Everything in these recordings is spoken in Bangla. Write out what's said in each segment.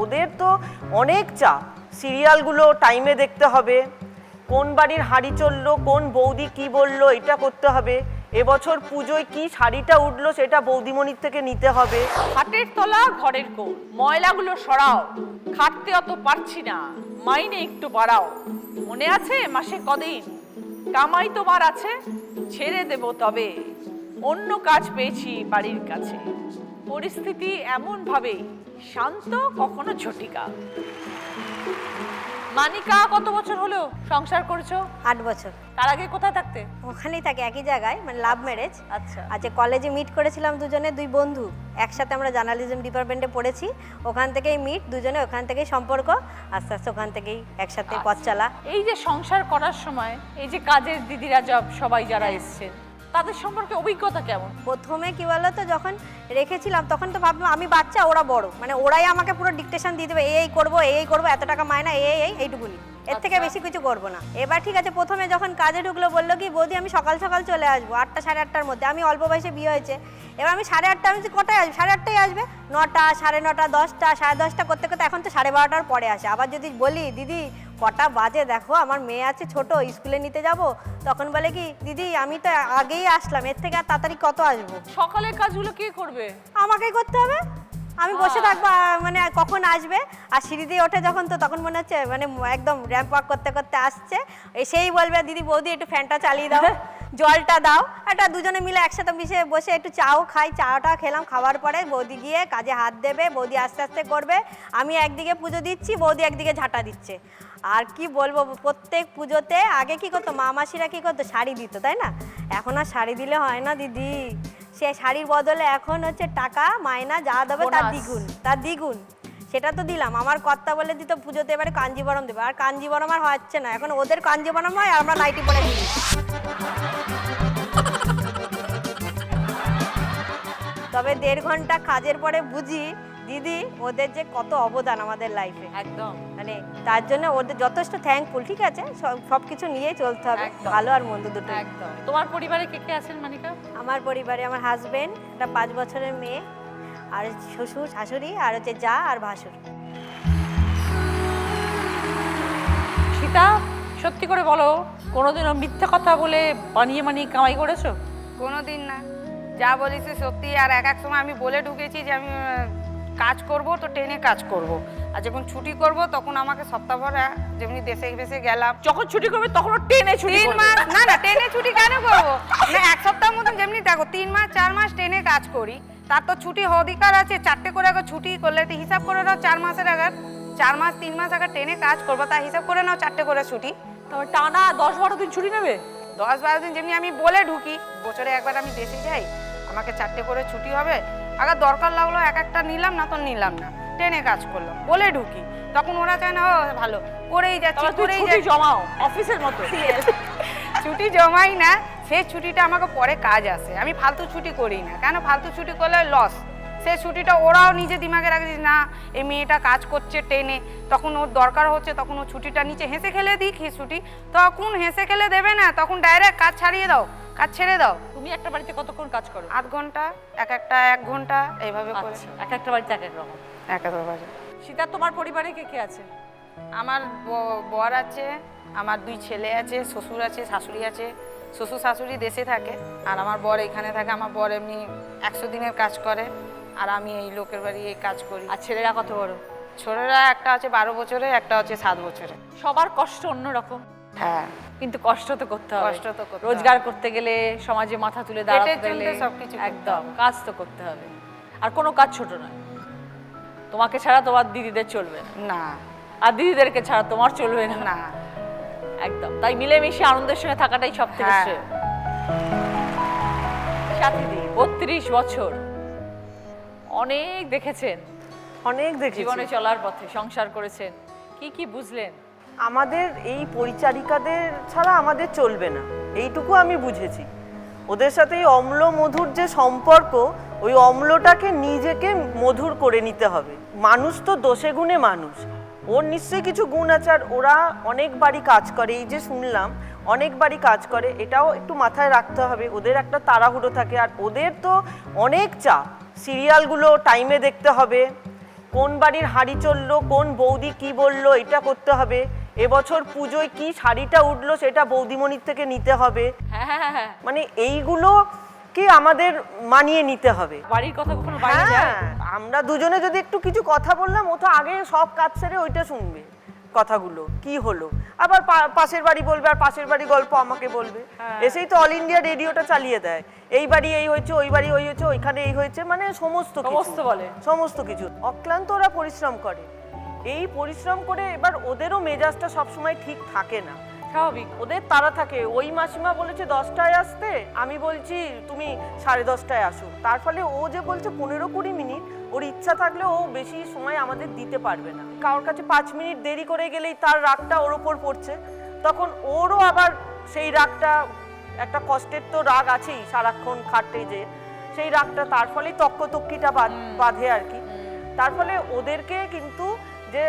ওদের তো অনেক চাপ, সিরিয়ালগুলো টাইমে দেখতে হবে, কোন বাড়ির হাঁড়ি চললো, কোন বৌদি কি বললো, এটা করতে হবে, এবছর পুজোয় কি শাড়িটা উঠলো সেটা বৌদিমণির থেকে নিতে হবে। হাটের তলা ঘরের কোণ, ময়লাগুলো সরাও, খাটতে অত পারছি না, মাইনে একটু বাড়াও। মনে আছে মাসে কদিন, কামাই তোমার আছে, ছেড়ে দেব তবে, অন্য কাজ পেয়েছি বাড়ির কাছে। পরিস্থিতি এমন ভাবেই শান্ত, কখনো ঝটিকা। মানিকা, কত বছর হলো সংসার করেছো? 8 বছর। তার আগে কোথায় থাকতে? ওখানেই থাকে, একই জায়গায়, মানে লাভ ম্যারেজ। আচ্ছা। আচ্ছা, কলেজে মিট করেছিলাম দুজনে, দুই বন্ধু একসাথে আমরা জার্নালিজম ডিপার্টমেন্টে পড়েছি। ওখান থেকেই মিট, দুজনে ওখান থেকেই সম্পর্ক, আস্তে আস্তে ওখান থেকেই একসাথে পথ চলা। এই যে সংসার করার সময় এই যে কাজের দিদিরা সবাই যারা এসছেন, তাদের সম্পর্কে অভিজ্ঞতা কেমন? প্রথমে কি বলতো, যখন রেখেছিলাম তখন তো ভাবলাম আমি বাচ্চা, ওরা বড়, মানে ওরাই আমাকে পুরো ডিকটেশন দিয়ে দেবে, এই করবো এই করবো, এত টাকা মায়না, এইটুকুনি, এর থেকে বেশি কিছু করবো না। এবার ঠিক আছে, প্রথমে যখন কাজে ঢুকলো বললো কি বৌদি আমি সকাল সকাল চলে আসবো, 8টা সাড়ে 8টার মধ্যে। আমি অল্প বয়সে বিয়ে হয়েছে, এবার আমি 8:30, আমি কটায় আসবো, 8:30টায় আসবে, 9টা, 9:30, 10টা, 10:30 করতে করতে এখন তো 12:30টার পরে আসে। আবার যদি বলি দিদি কটা বাজে দেখো, আমার মেয়ে আছে ছোট, স্কুলে নিতে যাব, তখন বলে কি দিদি আমি তো আগেই আসলাম, এর থেকে আর তাড়াতাড়ি কত আসবো। সকালের কাজগুলো কে করবে? আমাকেই করতে হবে, আমি বসে থাকবো, মানে কখন আসবে। আর সিঁড়ি দিয়ে ওঠে যখন, তো তখন মনে হচ্ছে মানে একদম র্যাম্প ওয়াক করতে করতে আসছে, এসেই বলবে দিদি বৌদি একটু ফ্যানটা চালিয়ে দাও, জলটা দাও। একটা দুজনে মিলে একসাথে বসে একটু চাও খাই, চাটা খেলাম, খাওয়ার পরে বৌদি গিয়ে কাজে হাত দেবে, বৌদি আস্তে আস্তে করবে, আমি একদিকে পুজো দিচ্ছি, বৌদি একদিকে ঝাঁটা দিচ্ছে। আর কি বলবো, প্রত্যেক পুজোতে আগে কি করতো, মা মাসিরা কি করতো, শাড়ি দিত, তাই না? এখন আর শাড়ি দিলে হয় না দিদি, সে শাড়ির বদলে এখন হচ্ছে টাকা, মায়না যা দেবে তার দ্বিগুণ সেটা তো দিলাম। আমার কর্তা বলে দিত পুজোতে এবারে কাঞ্জিবরম দেবে, আর কাঞ্জিবরম আর হচ্ছে না, এখন ওদের কাঞ্জিবরম হয় আর আমরা নাইটি পরে দিই। তবে 1.5 ঘন্টা কাজের পরে বুঝি দিদি ওদের যে কত অবদান আমাদের লাইফে, একদম, মানে তার জন্য ওদের যথেষ্ট থ্যাঙ্কফুল। ঠিক আছে, সবকিছু নিয়েই চলতে হবে, ভালো আর মন্দ দুটো। একদম। তোমার পরিবারে কে কে আছেন মানিকা? আমার পরিবারে আমার হাজবেন্ড, একটা 5 বছরের মেয়ে, আর শ্বশুর শাশুড়ি, আর হচ্ছে যা আর ভাসুর। সীতা, সত্যি করে বলো, কোনোদিনও মিথ্যে কথা বলে বানিয়ে কামাই করেছো? কোনোদিন না, যা বলিস সত্যি। আর এক সময় আমি বলে ঢুকেছি যে আমি কাজ করব, তো ট্রেনে কাজ করব, আর যখন ছুটি করব তখন আমাকে সপ্তাহভর যেমনি দেশে ভেসে গেলাম, যখন ছুটি করবে তখনও ট্রেনে ছুটি? 3 মাস না ট্রেনে ছুটি কেন করবো, না 1 সপ্তাহ মতন যেমনি দেখো 3 মাস 4 মাস ট্রেনে কাজ করি, তার তো ছুটি অধিকার আছে। 4টে করে আগে ছুটি করলে তো হিসাব করে নাও 4 মাসের আগে, 4 মাস 3 মাস আগে ট্রেনে কাজ করবো, তা হিসাব করে নাও 4টে করে ছুটি। তবে টানা 10-12 দিন ছুটি নেবে? 10-12 দিন যেমনি আমি বলে ঢুকি, বছরে একবার আমি দেশে যাই, আমাকে 4টে করে ছুটি হবে, আগে দরকার লাগলো একটা নিলাম, না তো নিলাম না, ট্রেনে কাজ করলাম বলে ঢুকি, তখন ওরা চায় না ও ভালো করেই যাচ্ছি করেই যাচ্ছি, জমাও অফিসের মতো। ছুটি জমাই না, সেই ছুটিটা আমাকে পরে কাজ আসে। আমি ফালতু ছুটি করি না, কেন ফালতু ছুটি করলে লস। সেই ছুটিটা ওরাও নিজে দিমাগে রাখে না এই মেয়েটা কাজ করছে ট্রেনে, তখন ওর দরকার হচ্ছে, তখন ও ছুটিটা নিচে হেসে খেলে দিই ছুটি, তখন হেসে খেলে দেবে না, তখন ডাইরেক্ট কাজ ছাড়িয়ে দাও, কাজ ছেড়ে দাও। তুমি একটা বাড়িতে কতক্ষণ কাজ করো? 8 ঘন্টা, একটা 1 ঘন্টা এইভাবে করে। এক একটা বাড়িতে এক এক রকম। একেবারে। সীতা, তোমার পরিবারে কে কে আছে? আমার বর আছে, আমার 2 ছেলে আছে, শ্বশুর আছে, শাশুড়ি আছে। শ্বশুর শাশুড়ি দেশে থাকে, আর আমার বর এখানে থাকে। আমার বর এমনি 100 দিনের কাজ করে, আর আমি এই লোকের বাড়ি এই কাজ করি। আর ছেলেরা কত বড়? ছোটরা একটা আছে 12 বছরে, একটা হচ্ছে 7 বছরে। সবার কষ্ট অন্যরকম। হ্যাঁ, কিন্তু কষ্ট তো করতে হবে, কষ্ট তো করতে হবে। রোজগার করতে গেলে, সমাজে মাথা তুলে দাঁড়াতে গেলে সবকিছু একদম কাজ তো করতে হবে। আর কোনো কাজ ছোট নয়, তোমাকে ছাড়া তোমার দিদিদের চলবে না, আর দিদিদেরকে ছাড়া তোমার চলবে না। না একদম, তাই মিলেমিশে আনন্দের সঙ্গে থাকাটাই সব থেকে শ্রেয়। সাথীদি 32 বছর, অনেক দেখেছেন, অনেক দেখেছি জীবনে চলার পথে সংসার করেছেন, কি কি বুঝলেন? আমাদের এই পরিচারিকাদের ছাড়া আমাদের চলবে না, এইটুকু আমি বুঝেছি। ওদের সাথে এই অম্ল মধুর যে সম্পর্ক, ওই অম্লটাকে নিজেকে মধুর করে নিতে হবে। মানুষ তো দোষে গুণে মানুষ, ওর নিশ্চয়ই কিছু গুণ আছে, আর ওরা অনেক বাড়ি কাজ করে, এই যে শুনলাম অনেক বাড়ি কাজ করে, এটাও একটু মাথায় রাখতে হবে। ওদের একটা তাড়াহুড়ো থাকে, আর ওদের তো অনেক চাপ, সিরিয়ালগুলো টাইমে দেখতে হবে, কোন বাড়ির হাঁড়ি চললো, কোন বৌদি কি বললো, এটা করতে হবে। এবছর পুজোয় কি শাড়িটা উঠলো সেটা বৌদিমণির থেকে নিতে হবে। হ্যাঁ, মানে এইগুলো কি আমাদের মানিয়ে নিতে হবে। বাড়ির কথা কখনো বাইরে যায়? হ্যাঁ, আমরা দুজনে যদি একটু কিছু কথা বললাম, ও তো আগে সব কাজ সেরে ওইটা শুনবে, কথাগুলো কি হলো, আবার পাশের বাড়ি বলবে, আর পাশের বাড়ি গল্প আমাকে বলবে। এসেই তো অল ইন্ডিয়া রেডিওটা চালিয়ে দেয়, এই বাড়ি এই হয়েছে, ওই বাড়ি ওই হয়েছে, ওইখানে এই হয়েছে, মানে সমস্ত বলে সমস্ত কিছু। অক্লান্ত ওরা পরিশ্রম করে, এই পরিশ্রম করে এবার ওদেরও মেজাজটা সবসময় ঠিক থাকে না, স্বাভাবিক। ওদের তারা থাকে। ওই মাসিমা বলেছে 10টায় আসতে, আমি বলছি তুমি 10:30টায় আসো, তার ফলে ও যে বলছে 15-20 মিনিট, ওর ইচ্ছা থাকলে ও বেশি সময় আমাদের দিতে পারবে না। কারোর কাছে 5 মিনিট দেরি করে গেলেই তার রাগটা ওর ওপর পড়ছে, তখন ওরও আবার সেই রাগটা, একটা কষ্টের তো রাগ আছেই সারাক্ষণ খাটে যে, সেই রাগটা, তার ফলেই তক্কতক্কিটা বাঁধে আর কি। তার ফলে ওদেরকে কিন্তু যে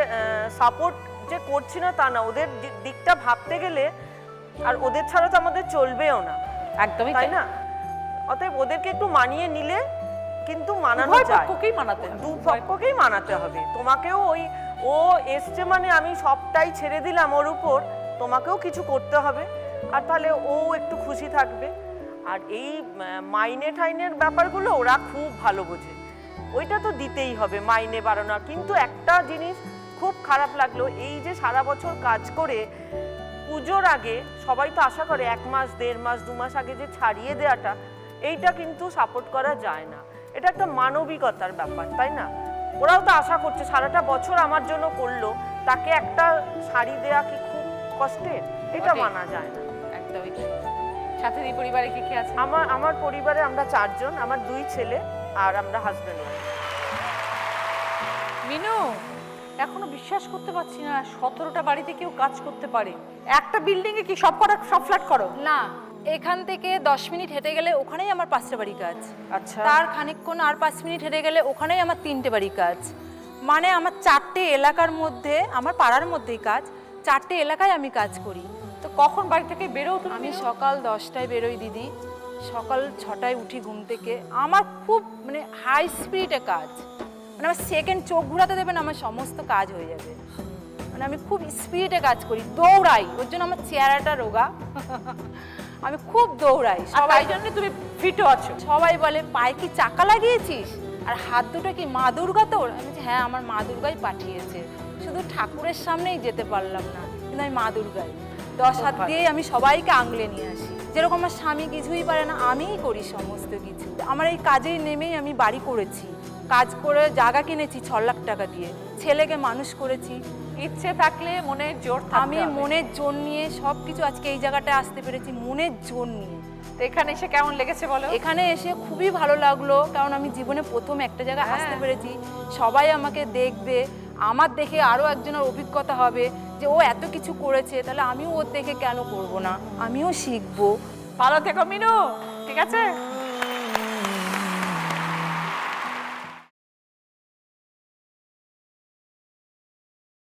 সাপোর্ট যে করছি না তা না, ওদের দিকটা ভাবতে গেলে আর ওদের ছাড়া তো আমাদের চলবেও না, একদমই তাই না? অতএব ওদেরকে একটু মানিয়ে নিলে কিন্তু মানানো উভয় যায়, পক্ষকেই মানাতে হবে। দু পক্ষকেই মানাতে হবে। তোমাকেও ওই ও এসছে মানে আমি সবটাই ছেড়ে দিলাম ওর উপর, তোমাকেও কিছু করতে হবে, আর তাহলে ও একটু খুশি থাকবে। আর এই মাইনে ঠাইনের ব্যাপারগুলো ওরা খুব ভালো বোঝে, ওইটা তো দিতেই হবে, মাইনে বাড়ানো। কিন্তু একটা জিনিস খুব খারাপ লাগলো, এই যে সারা বছর কাজ করে পুজোর আগে সবাই তো আশা করে 1 মাস 1.5 মাস 2 মাস আগে যে ছাড়িয়ে দেওয়াটা, এইটা কিন্তু সাপোর্ট করা যায় না। এটা একটা মানবিকতার ব্যাপার, তাই না? ওরাও তো আশা করছে সারাটা বছর আমার জন্য করলো, তাকে একটা শাড়ি দেয়া কি খুব কষ্টের? এটা মানা যায় না। একদমই। সাথে এই পরিবারে কি আছে? আমার পরিবারে আমরা 4 জন, আমার 2 ছেলে আর আমরা হাজবেন্ড ওয়াইফ। মিনু, এখনো বিশ্বাস করতে পারছি না 17টা বাড়িতে কেউ কাজ করতে পারে। একটা বিল্ডিং এ কি সব ফ্ল্যাট করো? না, এখান থেকে 10 মিনিট হেঁটে গেলে ওখানেই আমার 5টা বাড়ি কাজ। আচ্ছা, তার খানিকক্ষণ আর 5 মিনিট হেঁটে গেলে ওখানেই আমার 3টে বাড়ি কাজ। মানে আমার 4টে এলাকার মধ্যে, আমার পাড়ার মধ্যেই কাজ, 4টে এলাকায় আমি কাজ করি। তো কখন বাড়ি থেকে বেরো তুমি? আমি সকাল 10টায় বেরোই দিদি, সকাল 6টায় উঠি ঘুম থেকে। আমার খুব মানে হাই স্পিডে কাজ, মানে আমার সেকেন্ড চোখ ঘোরাতে দেবে না, আমার সমস্ত কাজ হয়ে যাবে। মানে আমি খুব স্পিডে কাজ করি, দৌড়াই, ওর জন্য আমার চেহারাটা রোগা। আমি খুব দৌড়াই, সবাই জন্য তুমি ফিটও আছো। সবাই বলে পায়ে কি চাকা লাগিয়েছিস, আর হাত দুটো কি মা দুর্গা তোর? আমি বলছি হ্যাঁ, আমার মা দুর্গাই পাঠিয়েছে, শুধু ঠাকুরের সামনেই যেতে পারলাম না, কিন্তু আমি মা দুর্গাই 10 হাত দিয়ে আমি সবাইকে আংলে নিয়ে আসি। যেরকম আমার স্বামী কিছুই পারে না, আমিই করি সমস্ত কিছু। আমার এই কাজে নেমেই আমি বাড়ি করেছি, কাজ করে জায়গা কিনেছি 6 লাখ টাকা দিয়ে, ছেলেকে মানুষ করেছি। ইচ্ছে থাকলে মনে জোর থাকতে আমি হবে। মনের জোর নিয়ে সব কিছু আজকে এই জায়গাটায় আসতে পেরেছি, মনের জোর নিয়ে। তো এখানে এসে কেমন লেগেছে বলো? এখানে এসে খুবই ভালো লাগলো, কারণ আমি জীবনে প্রথম একটা জায়গায় আসতে পেরেছি। সবাই আমাকে দেখবে, আমার দেখে আরও একজনের অভিজ্ঞতা হবে যে ও এত কিছু করেছে, তাহলে আমিও ওর দেখে কেন করব না, আমিও শিখবো। ভালো থেকো মিনু, ঠিক আছে?